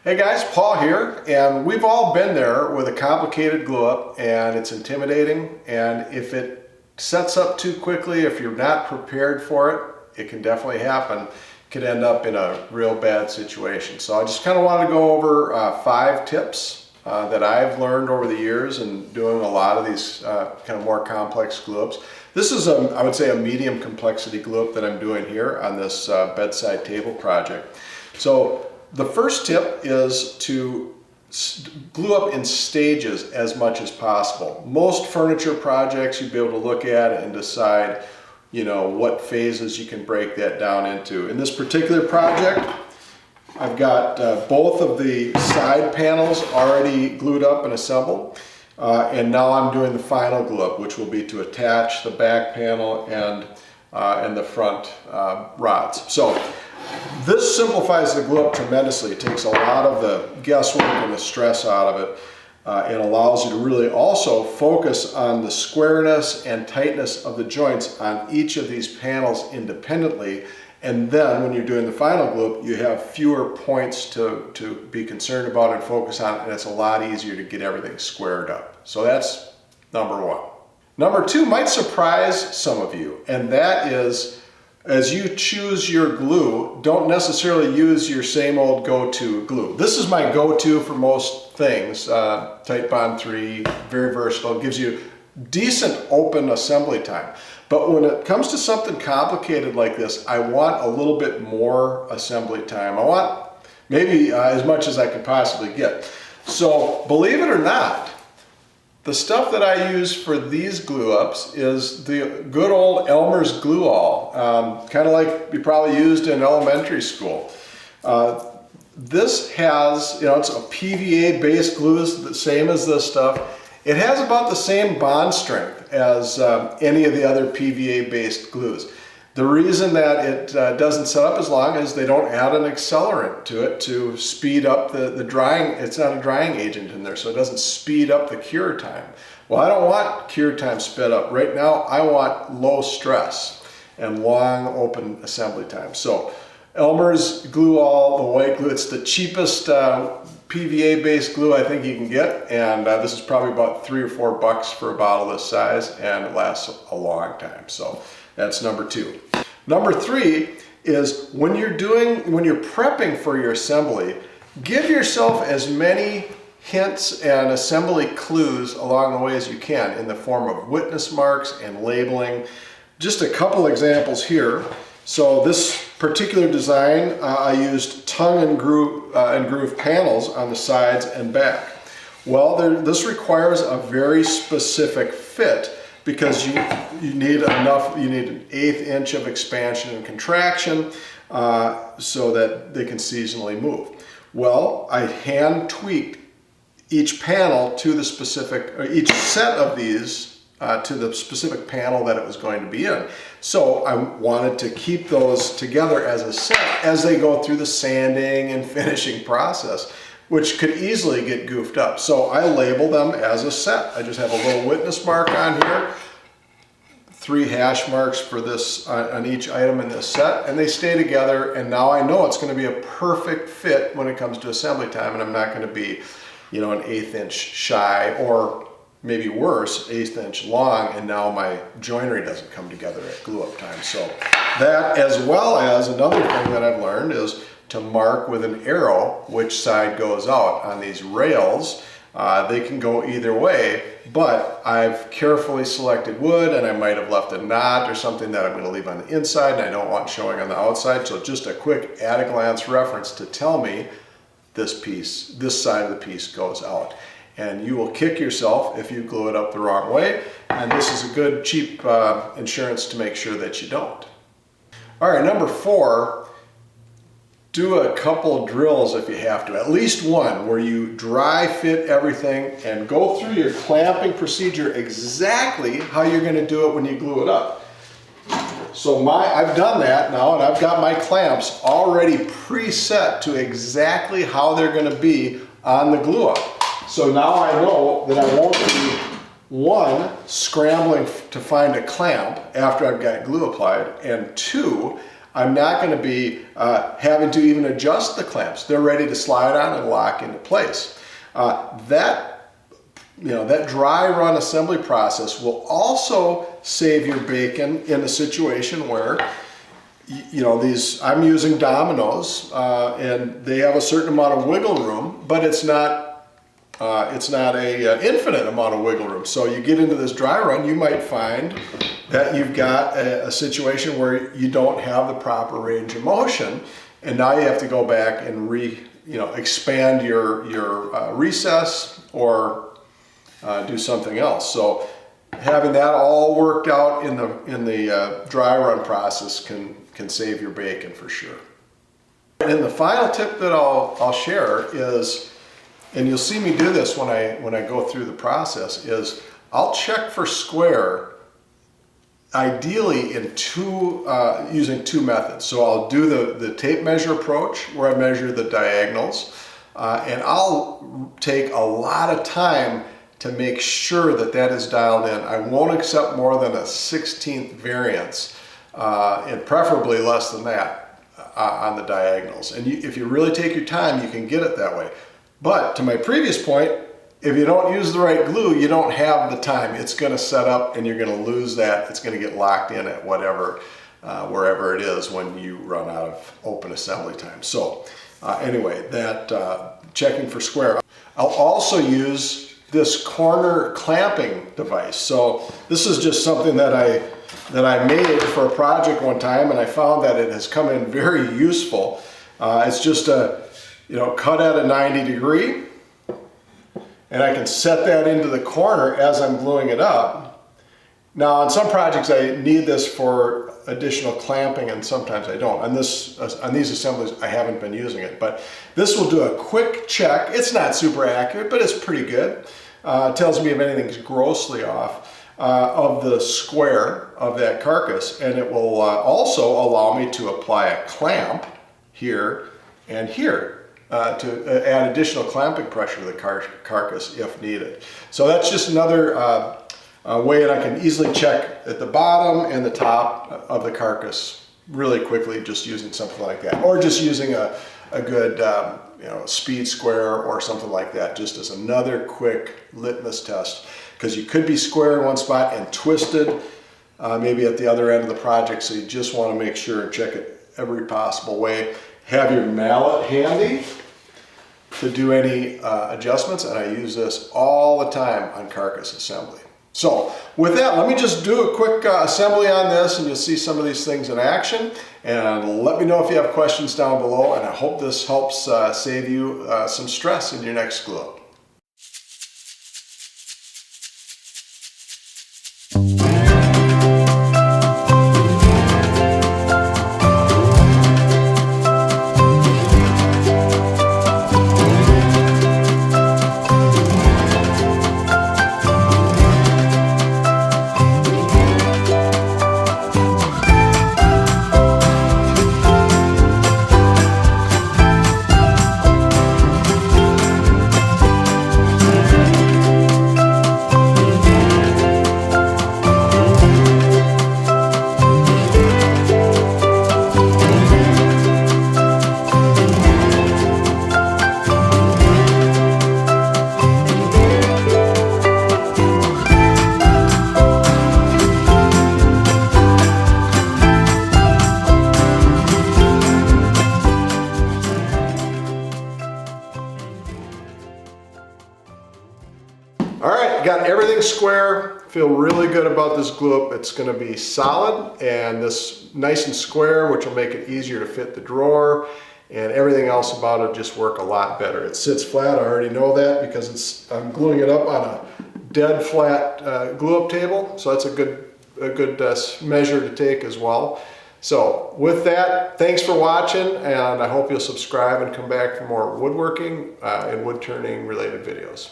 Hey guys, Paul here, and we've all been there with a complicated glue up and it's intimidating, and if it sets up too quickly, if you're not prepared for it, it can definitely happen. It could end up in a real bad situation. So I just kind of want to go over 5 tips that I've learned over the years and doing a lot of these kind of more complex glue ups. This is, I would say, a medium complexity glue up that I'm doing here on this bedside table project. So the first tip is to glue up in stages as much as possible. Most furniture projects you'd be able to look at and decide, what phases you can break that down into. In this particular project, I've got both of the side panels already glued up and assembled. And now I'm doing the final glue up, which will be to attach the back panel and the front rods. So this simplifies the glue up tremendously. It takes a lot of the guesswork and the stress out of it and allows you to really also focus on the squareness and tightness of the joints on each of these panels independently. And then when you're doing the final glue up, you have fewer points to be concerned about and focus on, and it's a lot easier to get everything squared up. So that's number 1. Number 2 might surprise some of you, and that is, as you choose your glue, don't necessarily use your same old go-to glue. This is my go-to for most things. Titebond 3, very versatile, gives you decent open assembly time. But when it comes to something complicated like this, I want a little bit more assembly time. I want maybe as much as I can possibly get. So believe it or not, the stuff that I use for these glue ups is the good old Elmer's glue all, kind of like you probably used in elementary school. This has, it's a PVA based glue, the same as this stuff. It has about the same bond strength as any of the other PVA based glues. The reason that it doesn't set up as long is they don't add an accelerant to it to speed up the drying. It's not a drying agent in there, so it doesn't speed up the cure time. Well, I don't want cure time sped up. Right now, I want low stress and long open assembly time. So Elmer's glue all, the white glue, it's the cheapest PVA based glue I think you can get, and this is probably about $3 or $4 for a bottle this size, and it lasts a long time. So that's number 2. Number 3 is when you're prepping for your assembly, give yourself as many hints and assembly clues along the way as you can in the form of witness marks and labeling. Just a couple examples here. So this particular design, I used tongue and groove panels on the sides and back. Well, this requires a very specific fit because you need an 1/8 inch of expansion and contraction so that they can seasonally move. Well, I hand tweaked each panel to the specific, or each set of these to the specific panel that it was going to be in. So I wanted to keep those together as a set as they go through the sanding and finishing process, which could easily get goofed up. So I label them as a set. I just have a little witness mark on here, 3 hash marks for this on each item in this set, and they stay together, and now I know it's going to be a perfect fit when it comes to assembly time, and I'm not going to be, an 1/8 inch shy, or maybe worse, 1/8 inch long, and now my joinery doesn't come together at glue up time. So that, as well as another thing that I've learned, is to mark with an arrow which side goes out on these rails. They can go either way, but I've carefully selected wood, and I might have left a knot or something that I'm going to leave on the inside and I don't want showing on the outside. So just a quick at-a-glance reference to tell me this side of the piece goes out. And you will kick yourself if you glue it up the wrong way, and this is a good cheap insurance to make sure that you don't. All right, number 4, do a couple drills if you have to, at least one where you dry fit everything and go through your clamping procedure exactly how you're going to do it when you glue it up. So I've done that now, and I've got my clamps already preset to exactly how they're going to be on the glue up. So now I know that I won't be, 1, scrambling to find a clamp after I've got glue applied, and 2, I'm not going to be having to even adjust the clamps. They're ready to slide on and lock into place. That dry run assembly process will also save your bacon in a situation where, I'm using dominoes and they have a certain amount of wiggle room, but it's not a infinite amount of wiggle room. So you get into this dry run, you might find that you've got a situation where you don't have the proper range of motion, and now you have to go back and expand your recess or do something else. So having that all worked out in the dry run process can save your bacon for sure. And the final tip that I'll share is, and you'll see me do this when I go through the process, is I'll check for square ideally in using two methods. So I'll do the tape measure approach where I measure the diagonals, and I'll take a lot of time to make sure that is dialed in. I won't accept more than a 1/16 variance, and preferably less than that on the diagonals. And if you really take your time, you can get it that way. But to my previous point, if you don't use the right glue, you don't have the time. It's going to set up and you're going to lose that. It's going to get locked in at wherever it is when you run out of open assembly time. So anyway, that checking for square. I'll also use this corner clamping device. So this is just something that I made for a project one time, and I found that it has come in very useful. It's just cut at a 90 degree, and I can set that into the corner as I'm gluing it up. Now on some projects I need this for additional clamping, and sometimes I don't. On these assemblies I haven't been using it, but this will do a quick check. It's not super accurate, but it's pretty good. It tells me if anything's grossly off of the square of that carcass, and it will also allow me to apply a clamp here and here. To add additional clamping pressure to the carcass if needed. So that's just another way that I can easily check at the bottom and the top of the carcass really quickly, just using something like that, or just using a good speed square or something like that, just as another quick litmus test, because you could be square in one spot and twisted maybe at the other end of the project, so you just want to make sure and check it every possible way. Have your mallet handy to do any adjustments, and I use this all the time on carcass assembly. So with that, let me just do a quick assembly on this, and you'll see some of these things in action, and let me know if you have questions down below, and I hope this helps save you some stress in your next glue up. Got everything square. Feel really good about this glue up. It's going to be solid and this nice and square, which will make it easier to fit the drawer, and everything else about it just work a lot better. It sits flat. I already know that because I'm gluing it up on a dead flat glue up table, so that's a good measure to take as well. So with that, thanks for watching, and I hope you'll subscribe and come back for more woodworking and wood turning related videos.